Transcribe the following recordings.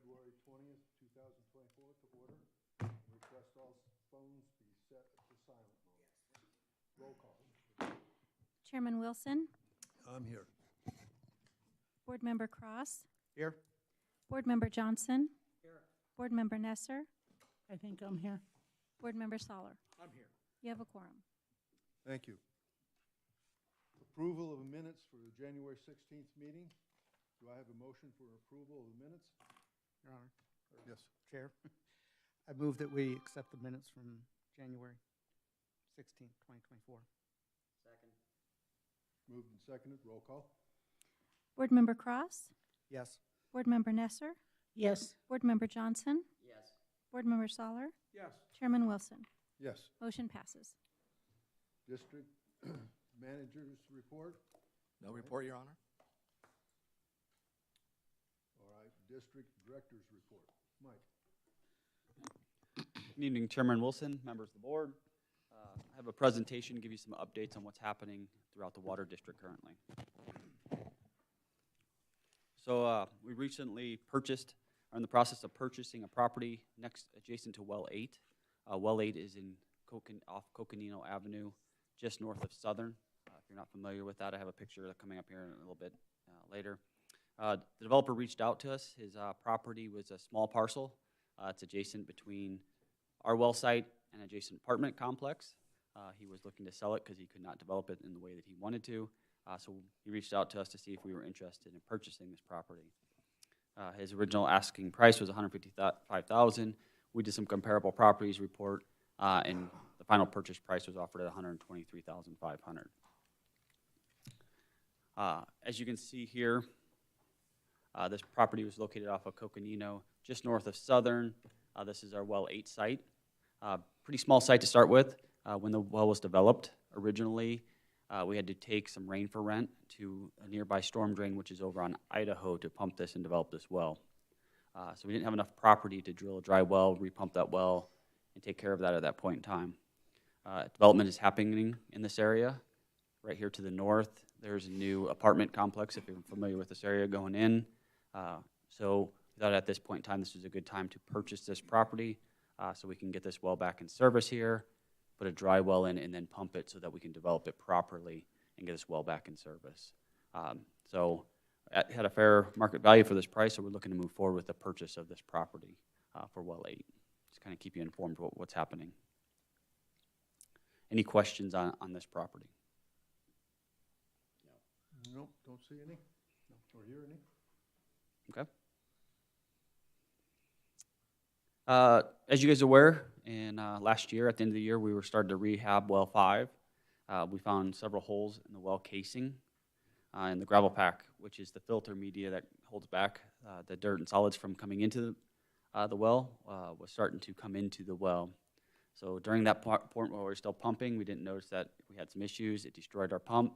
February 20th, 2024 to order. Request all phones be set to silent mode. Roll call. Chairman Wilson, I'm here. Board Member Cross, Here. Board Member Johnson, Here. Board Member Nesser, I think I'm here. Board Member Soller. I'm here. You have a quorum. Thank you. Approval of minutes for the January 16th meeting. Do I have a motion for approval of the minutes? Your Honor. Yes. Chair. I move that we accept the minutes from January 16th, 2024. Second. Moved and seconded. Roll call. Board Member Cross, Yes. Board Member Nesser, Yes, Board Member Johnson, Yes. Board Member Soller, Yes. Chairman Wilson. Yes. Motion passes. District managers report. No report, Your Honor. All right. District directors report. Mike. Good evening, Chairman Wilson, members of the board. I have a presentation to give you some updates on what's happening throughout the water district currently. So we recently are in the process of purchasing a property adjacent to Well 8. Well 8 is off Coconino Avenue, just north of Southern. If you're not familiar with that, I have a picture coming up here in a little bit later. The developer reached out to us. His property was a small parcel. It's adjacent between our well site and adjacent apartment complex. He was looking to sell it because he could not develop it in the way that he wanted to. So he reached out to us to see if we were interested in purchasing this property. His original asking price was $155,000. We did some comparable properties report, and the final purchase price was offered at $123,500. As you can see here, this property was located off of Coconino, just north of Southern. This is our Well 8 site. Pretty small site to start with. When the well was developed originally, we had to take some rain for rent to a nearby storm drain, which is over on Idaho, to pump this and develop this well. So we didn't have enough property to drill a dry well, repump that well, and take care of that at that point in time. Development is happening in this area. Right here to the north, there's a new apartment complex, if you're familiar with this area, going in. So we thought at this point in time, this was a good time to purchase this property so we can get this well back in service here, put a dry well in, and then pump it so that we can develop it properly and get this well back in service. So it had a fair market value for this price, so we're looking to move forward with the purchase of this property for Well 8. Just kind of keep you informed of what's happening. Any questions on this property? Nope, don't see any. Or hear any. Okay. As you guys are aware, last year, at the end of the year, we were starting to rehab Well 5. We found several holes in the well casing and the gravel pack, which is the filter media that holds back the dirt and solids from coming into the well, was starting to come into the well. So during that point while we were still pumping, we didn't notice that we had some issues. It destroyed our pump.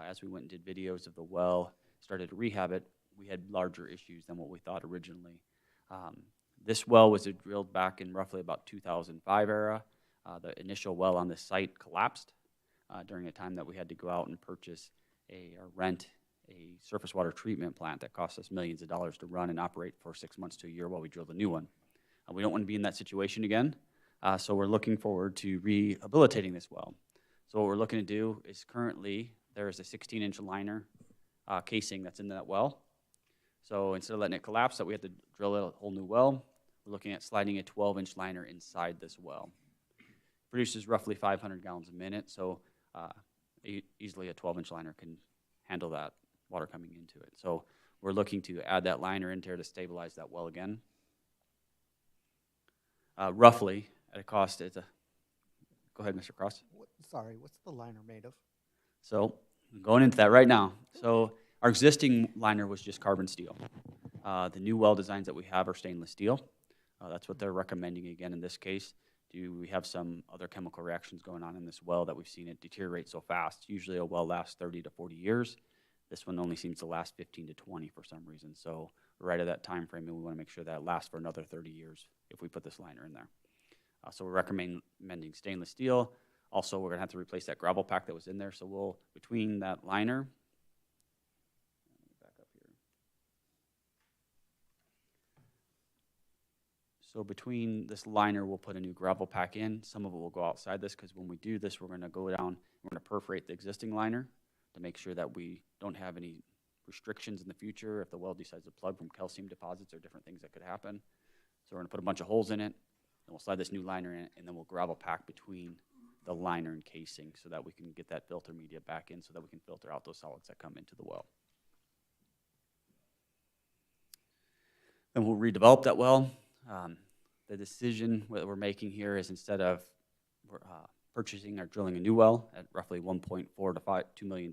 As we went and did videos of the well, started to rehab it, we had larger issues than what we thought originally. This well was drilled back in roughly about 2005 era. The initial well on this site collapsed during a time that we had to go out and purchase or rent a surface water treatment plant that cost us millions of dollars to run and operate for 6 months to a year while we drilled a new one. We don't want to be in that situation again, so we're looking forward to rehabilitating this well. So what we're looking to do is currently there is a 16-inch liner casing that's in that well. So instead of letting it collapse, that we have to drill a whole new well, we're looking at sliding a 12-inch liner inside this well. It produces roughly 500 gallons a minute, so easily a 12-inch liner can handle that water coming into it. So we're looking to add that liner in here to stabilize that well again. Roughly, at a cost, go ahead, Mr. Cross. What's the liner made of? So I'm going into that right now. So our existing liner was just carbon steel. The new well designs that we have are stainless steel. That's what they're recommending again in this case. We have some other chemical reactions going on in this well that we've seen it deteriorate so fast. Usually a well lasts 30 to 40 years. This one only seems to last 15 to 20 for some reason. So right at that time frame, and we want to make sure that it lasts for another 30 years if we put this liner in there. So we're recommending stainless steel. Also, we're going to have to replace that gravel pack that was in there. So we'll, between that liner, back up here. So between this liner, we'll put a new gravel pack in. Some of it will go outside this, because when we do this, we're gonna go down, we're gonna perforate the existing liner to make sure that we don't have any restrictions in the future if the well decides to plug from calcium deposits or different things that could happen. So we're gonna put a bunch of holes in it, and we'll slide this new liner in, and then we'll gravel pack between the liner and casing so that we can get that filter media back in so that we can filter out those solids that come into the well. Then we'll redevelop that well. The decision that we're making here is, instead of purchasing or drilling a new well at roughly $1.4 to $2 million,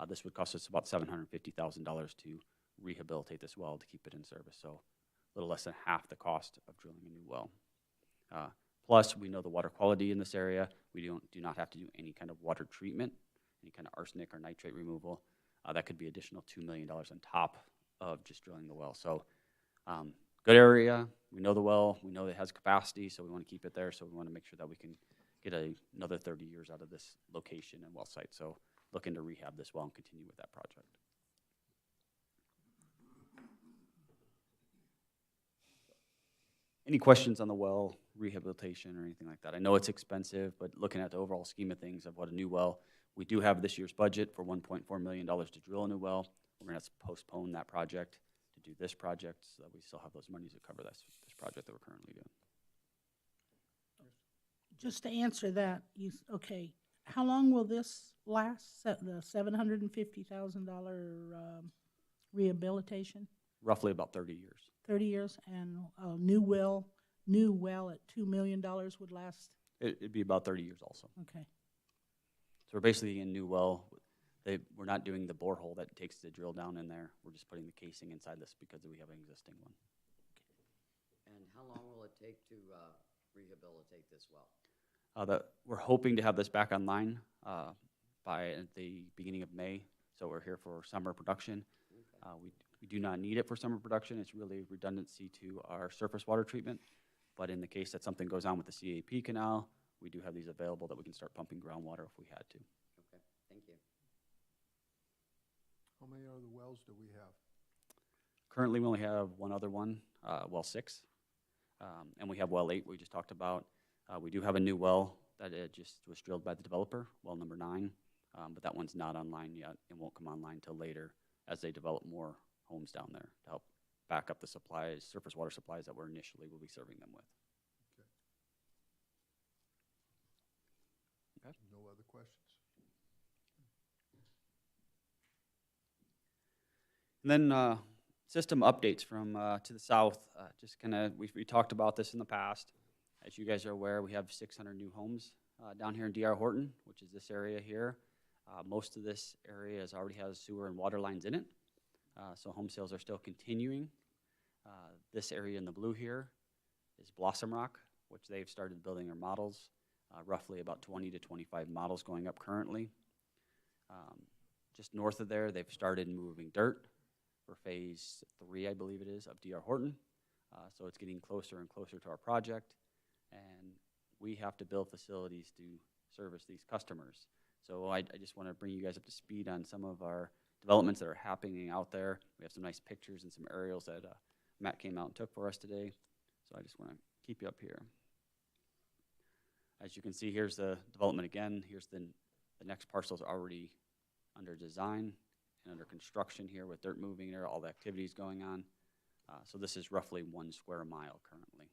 this would cost us about $750,000 to rehabilitate this well to keep it in service. So a little less than half the cost of drilling a new well. Plus, we know the water quality in this area. We do not have to do any kind of water treatment, any kind of arsenic or nitrate removal. That could be additional $2 million on top of just drilling the well. So good area. We know the well. We know it has capacity, so we want to keep it there. So we want to make sure that we can get another 30 years out of this location and well site. So looking to rehab this well and continue with that project. Any questions on the well rehabilitation or anything like that? I know it's expensive, but looking at the overall scheme of things of what a new well, we do have this year's budget for $1.4 million to drill a new well. We're going to have to postpone that project to do this project so that we still have those monies to cover this project that we're currently doing. Just to answer that, okay, how long will this last, the $750,000 rehabilitation? Roughly about 30 years. 30 years, and a new well at $2 million would last? It'd be about 30 years also. Okay. So we're basically in a new well. We're not doing the borehole that it takes to drill down in there. We're just putting the casing inside this because we have an existing one. And how long will it take to rehabilitate this well? We're hoping to have this back online by the beginning of May. So we're here for summer production. Okay. We do not need it for summer production. It's really redundancy to our surface water treatment. But in the case that something goes on with the CAP canal, we do have these available that we can start pumping groundwater if we had to. Okay, thank you. How many other wells do we have? Currently, we only have one other one, well 6. And we have well 8 we just talked about. We do have a new well that just was drilled by the developer, well number 9. But that one's not online yet and won't come online until later as they develop more homes down there to help back up the supplies, surface water supplies that we're initially will be serving them with. Okay. No other questions? And then system updates from to the south. Just kind of, we talked about this in the past. As you guys are aware, we have 600 new homes down here in D.R. Horton, which is this area here. Most of this area already has sewer and water lines in it. So home sales are still continuing. This area in the blue here is Blossom Rock, which they've started building their models. Roughly about 20 to 25 models going up currently. Just north of there, they've started moving dirt for phase 3, I believe it is, of D.R. Horton. So it's getting closer and closer to our project. And we have to build facilities to service these customers. So I just want to bring you guys up to speed on some of our developments that are happening out there. We have some nice pictures and some aerials that Matt came out and took for us today. So I just want to keep you up here. As you can see, here's the development again. Here's the next parcel's already under design and under construction here with dirt moving there, all the activities going on. So this is roughly 1 square mile currently.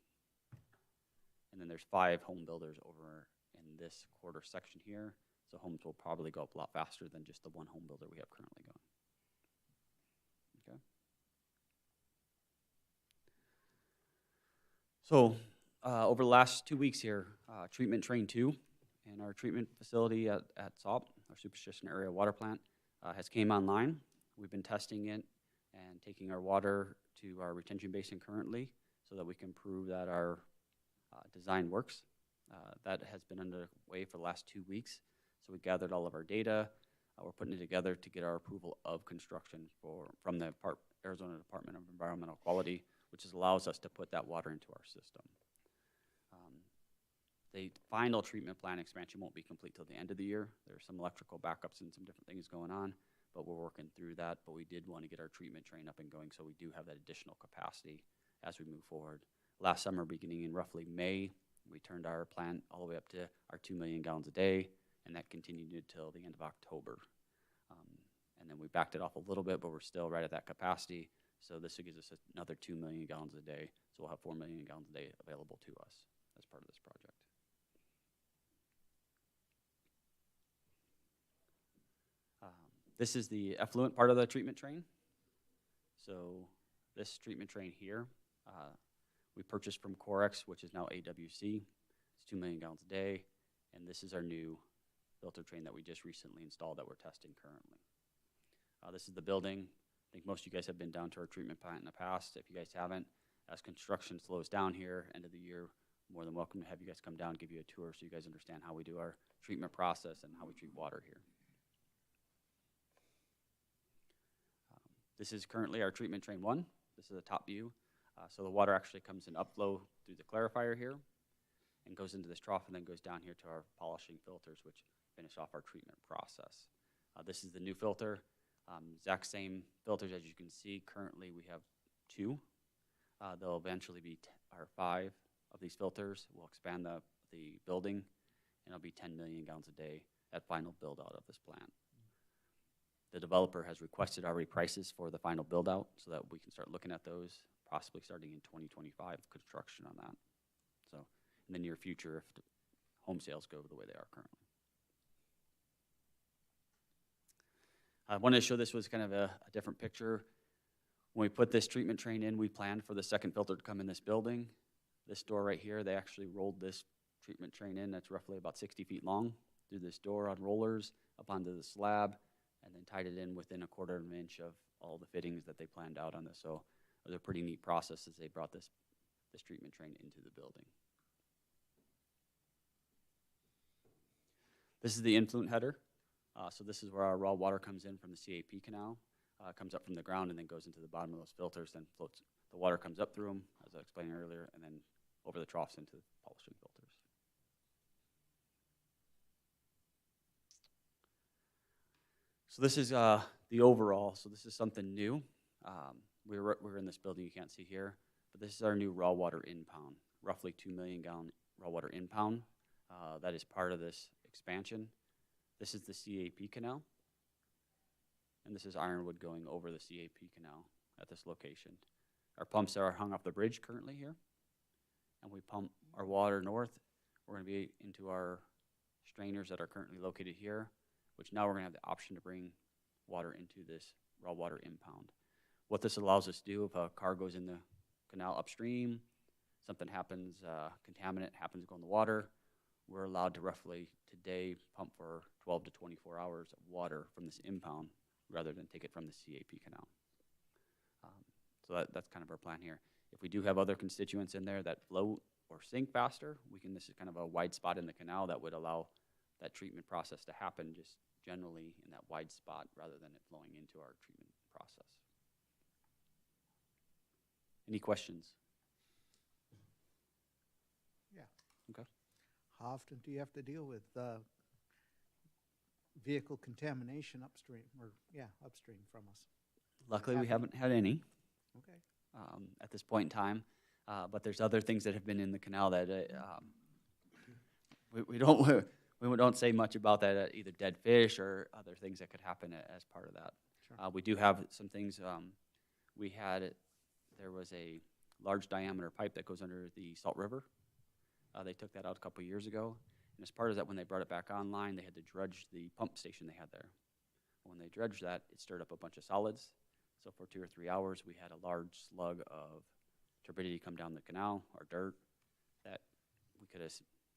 And then there's 5 home builders over in this quarter section here. So homes will probably go up a lot faster than just the 1 home builder we have currently going. Okay. So over the last 2 weeks here, treatment train 2 and our treatment facility at SALT, our superstition area water plant, has came online. We've been testing it and taking our water to our retention basin currently so that we can prove that our design works. That has been underway for the last 2 weeks. So we gathered all of our data. We're putting it together to get our approval of construction from the Arizona Department of Environmental Quality, which allows us to put that water into our system. The final treatment plant expansion won't be complete till the end of the year. There's some electrical backups and some different things going on, but we're working through that. But we did want to get our treatment train up and going so we do have that additional capacity as we move forward. last summer, beginning in roughly May, we turned our plant all the way up to our 2 million gallons a day, and that continued until the end of October. And then we backed it off a little bit, but we're still right at that capacity. So this gives us another 2 million gallons a day. So we'll have 4 million gallons a day available to us as part of this project. This is the effluent part of the treatment train. So this treatment train here, we purchased from Corex, which is now AWC. It's 2 million gallons a day. And this is our new filter train that we just recently installed that we're testing currently. This is the building. I think most of you guys have been down to our treatment plant in the past. If you guys haven't, as construction slows down here, end of the year, more than welcome to have you guys come down, give you a tour so you guys understand how we do our treatment process and how we treat water here. This is currently our treatment train 1. This is the top view. So the water actually comes in upflow through the clarifier here and goes into this trough and then goes down here to our polishing filters, which finish off our treatment process. This is the new filter. Exact same filters as you can see. Currently we have 2. There'll eventually be 5 of these filters. We'll expand the building, and it'll be 10 million gallons a day at final build out of this plant. The developer has requested already prices for the final build out so that we can start looking at those, possibly starting in 2025, construction on that. So in the near future, if the home sales go the way they are currently. I wanted to show this was kind of a different picture. When we put this treatment train in, we planned for the second filter to come in this building. This door right here, they actually rolled this treatment train in. That's roughly about 60 feet long through this door on rollers up onto the slab, and then tied it in within a 1/4 of an inch of all the fittings that they planned out on this. So it was a pretty neat process as they brought this treatment train into the building. This is the influent header. So this is where our raw water comes in from the CAP canal, comes up from the ground and then goes into the bottom of those filters, then floats. The water comes up through them, as I explained earlier, and then over the troughs into the polishing filters. So this is the overall. So this is something new. We're in this building you can't see here, but this is our new raw water impound, roughly 2 million gallon raw water impound. That is part of this expansion. This is the CAP canal, and this is Ironwood going over the CAP canal at this location. Our pumps are hung off the bridge currently here, and we pump our water north. We're going to be into our strainers that are currently located here, which now we're going to have the option to bring water into this raw water impound. What this allows us to do, if a car goes in the canal upstream, something happens, contaminant happens to go in the water, we're allowed to roughly today pump for 12 to 24 hours of water from this impound rather than take it from the CAP canal. So that's kind of our plan here. If we do have other constituents in there that float or sink faster, this is kind of a wide spot in the canal that would allow that treatment process to happen just generally in that wide spot rather than it flowing into our treatment process. Any questions? Yeah. Okay. How often do you have to deal with vehicle contamination upstream from us? Luckily, we haven't had any Okay. at this point in time, but there's other things that have been in the canal that we don't say much about that, either dead fish or other things that could happen as part of that. Sure. We do have some things. There was a large diameter pipe that goes under the Salt River. They took that out a couple years ago, and as part of that, when they brought it back online, they had to dredge the pump station they had there. When they dredged that, it stirred up a bunch of solids. So for 2 or 3 hours, we had a large slug of turbidity come down the canal, or dirt, that we could have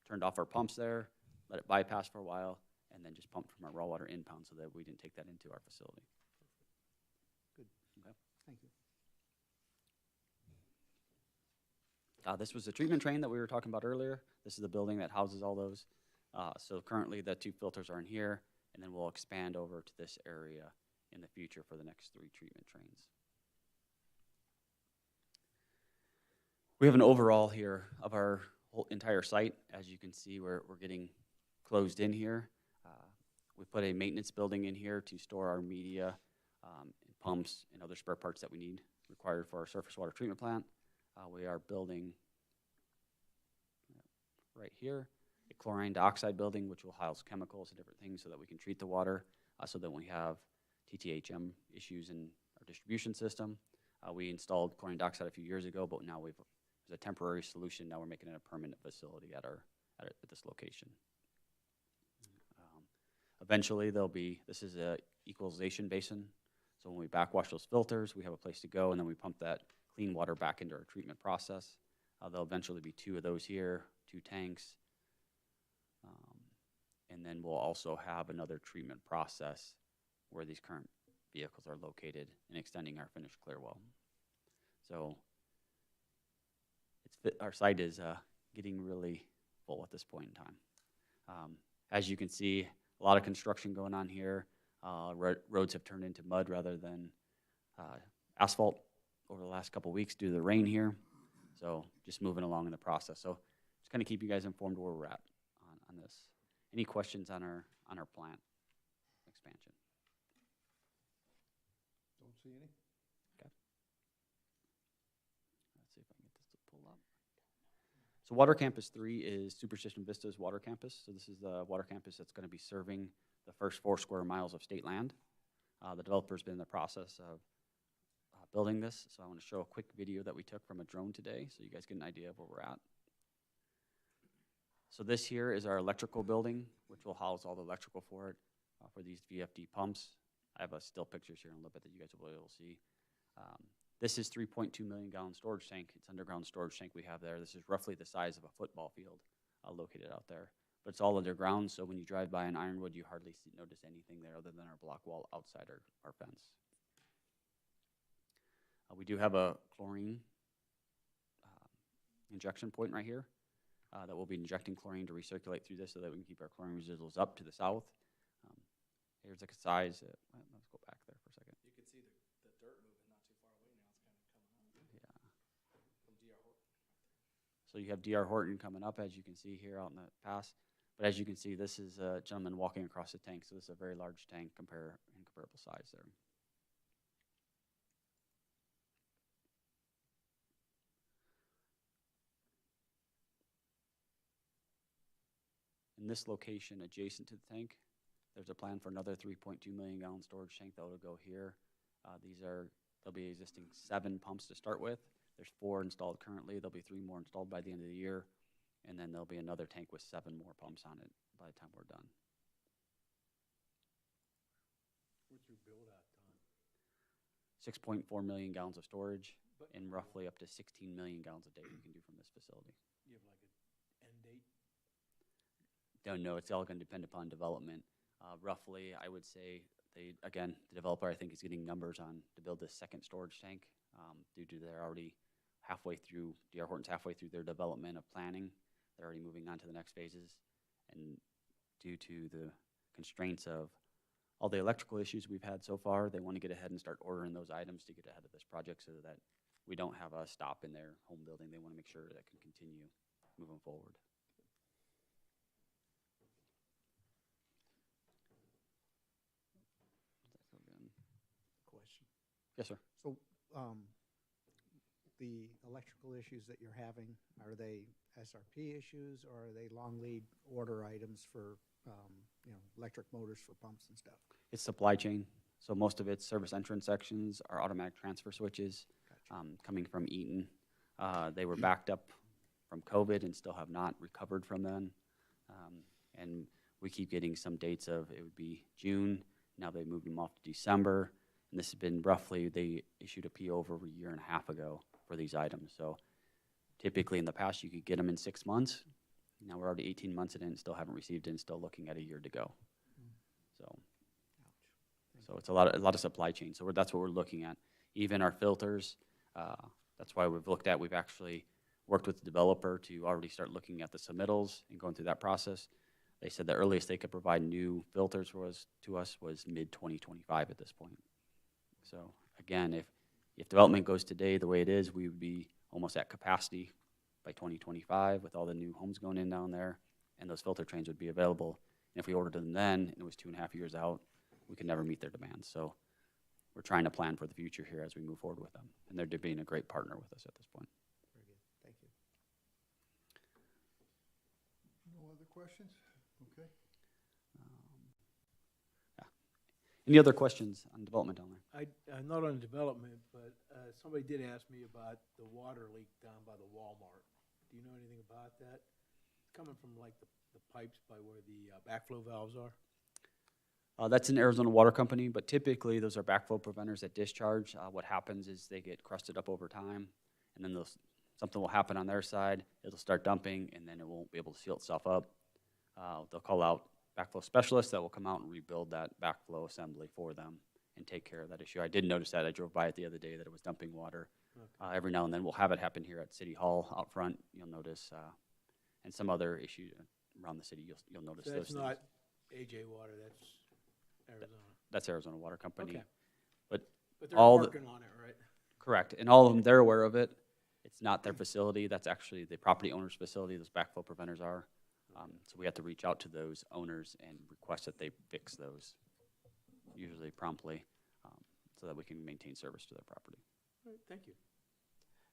turned off our pumps there, let it bypass for a while, and then just pumped from our raw water impound so that we didn't take that into our facility. Good. Okay. Thank you. This was the treatment train that we were talking about earlier. This is the building that houses all those. So currently the 2 filters are in here, and then we'll expand over to this area in the future for the next 3 treatment trains. We have an overall here of our whole entire site. As you can see, we're getting closed in here. We put a maintenance building in here to store our media, pumps, and other spare parts that we need required for our surface water treatment plant. We are building right here, a chlorine dioxide building, which will house chemicals and different things so that we can treat the water, so that when we have TTHM issues in our distribution system. We installed chlorine dioxide a few years ago, but now there's a temporary solution. Now we're making it a permanent facility at this location. Eventually, this is a equalization basin. So when we backwash those filters, we have a place to go, and then we pump that clean water back into our treatment process. There'll eventually be 2 of those here, 2 tanks. And then we'll also have another treatment process where these current vehicles are located and extending our finished clear well. So our site is getting really full at this point in time. As you can see, a lot of construction going on here. Roads have turned into mud rather than asphalt over the last couple weeks due to the rain here. So just moving along in the process. So just kind of keep you guys informed where we're at on this. Any questions on our plant expansion? Don't see any? Okay. Let's see if I can get this to pull up. So Water Campus 3 is Superstition Vista's water campus. So this is the water campus that's going to be serving the first 4 square miles of state land. The developer's been in the process of building this. So I want to show a quick video that we took from a drone today so you guys get an idea of where we're at. So this here is our electrical building, which will house all the electrical for it, for these VFD pumps. I have still pictures here in a little bit that you guys will be able to see. This is 3.2 million gallon storage tank. It's underground storage tank we have there. This is roughly the size of a football field located out there. But it's all underground, so when you drive by in Ironwood, you hardly notice anything there other than our block wall outside our fence. We do have a chlorine injection point right here that we'll be injecting chlorine to recirculate through this so that we can keep our chlorine residuals up to the south. Here's like a size. Let's go back there for a second. You can see the dirt moving not too far away now. It's kind of coming up. Yeah. From DR Horton. So you have DR Horton coming up, as you can see here out in the pass. But as you can see, this is a gentleman walking across the tank. So this is a very large tank in comparable size there. In this location adjacent to the tank, there's a plan for another 3.2 million gallon storage tank that will go here. There'll be existing 7 pumps to start with. There's 4 installed currently. There'll be 3 more installed by the end of the year. And then there'll be another tank with 7 more pumps on it by the time we're done. What's your build-out time? 6.4 million gallons of storage and roughly up to 16 million gallons a day we can do from this facility. You have like an end date? Don't know. It's all going to depend upon development. Roughly, I would say the developer I think is getting numbers on to build this second storage tank due to they're already halfway through. DR Horton's halfway through their development of planning. They're already moving on to the next phases, and due to the constraints of all the electrical issues we've had so far, they want to get ahead and start ordering those items to get ahead of this project so that we don't have a stop in their home building. They want to make sure that can continue moving forward. Question. Yes, sir. So, the electrical issues that you're having, are they SRP issues or are they long lead order items for, electric motors for pumps and stuff? It's supply chain. So most of it's service entrance sections, our automatic transfer switches, Gotcha. coming from Eaton. They were backed up from COVID and still have not recovered from then. And we keep getting some dates of it would be June. Now they moved them off to December. And this has been roughly, they issued a PO over a year and a half ago for these items. So typically in the past, you could get them in 6 months. Now we're already 18 months in and still haven't received it and still looking at a year to go. So it's a lot of supply chain. So that's what we're looking at. Even our filters, that's why we've actually worked with the developer to already start looking at the submittals and going through that process. They said the earliest they could provide new filters to us was mid-2025 at this point. So again, if development goes today the way it is, we would be almost at capacity by 2025 with all the new homes going in down there, and those filter trains would be available. And if we ordered them then, and it was 2.5 years out, we could never meet their demands. So we're trying to plan for the future here as we move forward with them. And they're being a great partner with us at this point. Very good. Thank you. questions? Okay. Any other questions on development down there? Not on development, but somebody did ask me about the water leak down by the Walmart. Do you know anything about that? Coming from like the pipes by where the backflow valves are? That's an Arizona Water Company, but typically those are backflow preventers that discharge. What happens is they get crusted up over time, and then something will happen on their side. It'll start dumping, and then it won't be able to seal itself up. They'll call out backflow specialists that will come out and rebuild that backflow assembly for them and take care of that issue. I did notice that. I drove by it the other day that it was dumping water. Okay. Every now and then we'll have it happen here at City Hall out front. You'll notice, and some other issue around the city. You'll notice So those that's things. not AJ Water, that's Arizona. That's Arizona Water Company. Okay. But But they're all the- working on it, right? correct, and all of them, they're aware of it. It's not their facility. That's actually the property owner's facility. Those backflow preventers are. So we have to reach out to those owners and request that they fix those, usually promptly, so that we can maintain service to their property. All right, thank you.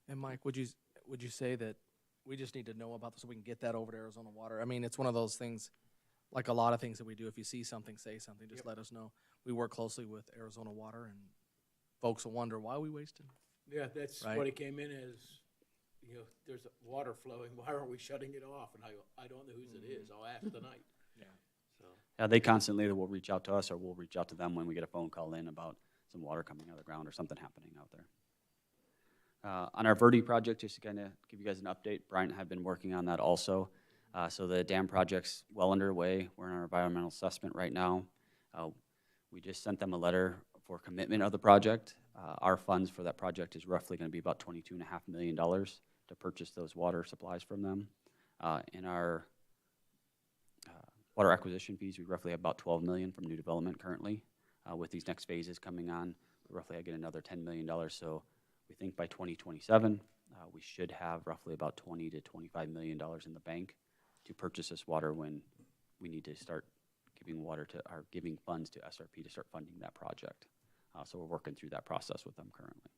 And Mike, would you say that we just need to know about this so we can get that over to Arizona Water? I mean, it's one of those things, like a lot of things that we do. If you see something, say something. Just let us know. We work closely with Arizona Water, and folks will wonder why are we wasting. Yeah, that's Right. what it came in as, there's water flowing, why aren't we shutting it off? And I don't know whose it is, I'll ask tonight. Yeah. So, yeah, they constantly will reach out to us, or we'll reach out to them when we get a phone call in about some water coming out of the ground or something happening out there. On our Verde project, just to kind of give you guys an update, Brian and I have been working on that also. So the dam project's well underway. We're in our environmental assessment right now. We just sent them a letter for commitment of the project. Our funds for that project is roughly going to be about $22.5 million to purchase those water supplies from them. In our water acquisition fees, we roughly have about $12 million from new development currently. With these next phases coming on, roughly I get another $10 million. So we think by 2027, we should have roughly about $20 to $25 million in the bank to purchase this water when we need to start giving funds to SRP to start funding that project. So we're working through that process with them currently.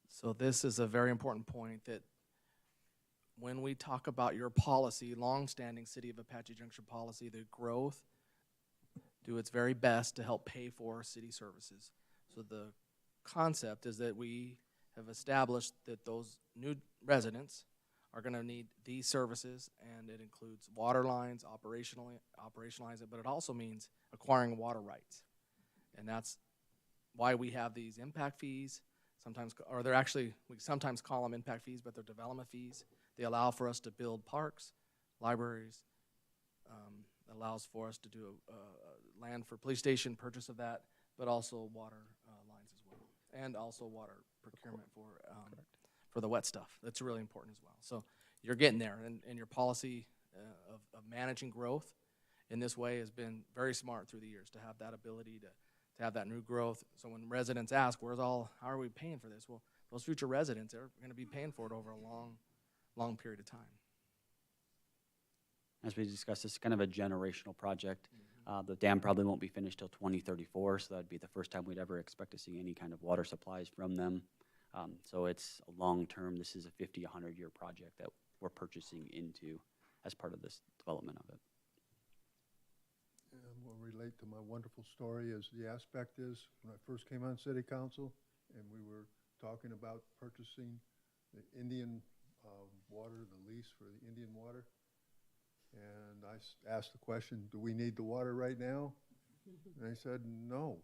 So this is a very important point that when we talk about your policy, longstanding City of Apache Junction policy, the growth do its very best to help pay for city services. So the concept is that we have established that those new residents are going to need these services, and it includes water lines, operationalize it, but it also means acquiring water rights. And that's why we have these impact fees. We sometimes call them impact fees, but they're development fees. They allow for us to build parks, libraries, allows for us to do land for police station, purchase of that, but also water lines as well, and also water procurement for the wet stuff. That's really important as well. So you're getting there, and your policy of managing growth in this way has been very smart through the years to have that ability to have that new growth. So when residents ask, how are we paying for this? Well, those future residents are going to be paying for it over a long period of time. As we discussed, this is kind of a generational project. The dam probably won't be finished till 2034, so that'd be the first time we'd ever expect to see any kind of water supplies from them. So it's a long-term, this is a 50, 100-year project that we're purchasing into as part of this development of it. And will relate to my wonderful story is the aspect is, when I first came on city council, and we were talking about purchasing the Indian water, the lease for the Indian water, and I asked the question, do we need the water right now? And they said, no.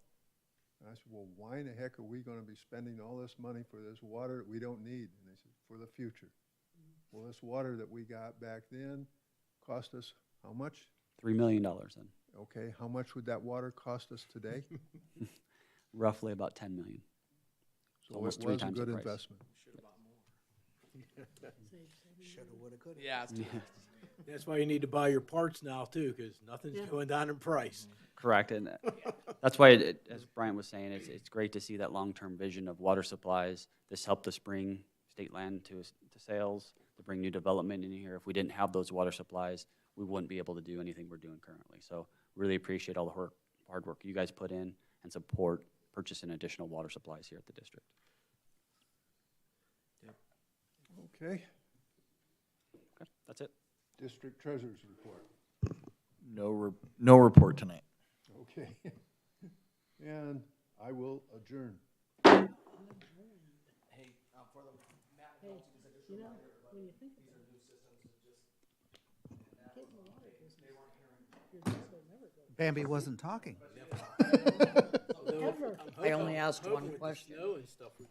And I said, well, why in the heck are we going to be spending all this money for this water that we don't need? And they said, for the future. Well, this water that we got back then cost us how much? $3 million then. Okay, how much would that water cost us today? Roughly about $10 million. So Almost it 3 was a times the good price. investment. Should have bought more. Shoulda, woulda, coulda. Yeah, it's That's why you need to buy your parts now too, because nothing's going down in price. Correct, and that's why, as Brian was saying, it's great to see that long-term vision of water supplies. This helped us bring state land to sales, to bring new development in here. If we didn't have those water supplies, we wouldn't be able to do anything we're doing currently. So really appreciate all the hard work you guys put in and support purchasing additional water supplies here at the district. Okay. Okay, that's it. District Treasurer's report. No report tonight. Okay. And I will adjourn. Hey, for the map, you know, when you think about it, getting the water business, your guess will never go Bambi wasn't talking. ever. I only asked I'm hoping one with the question. snow and stuff, we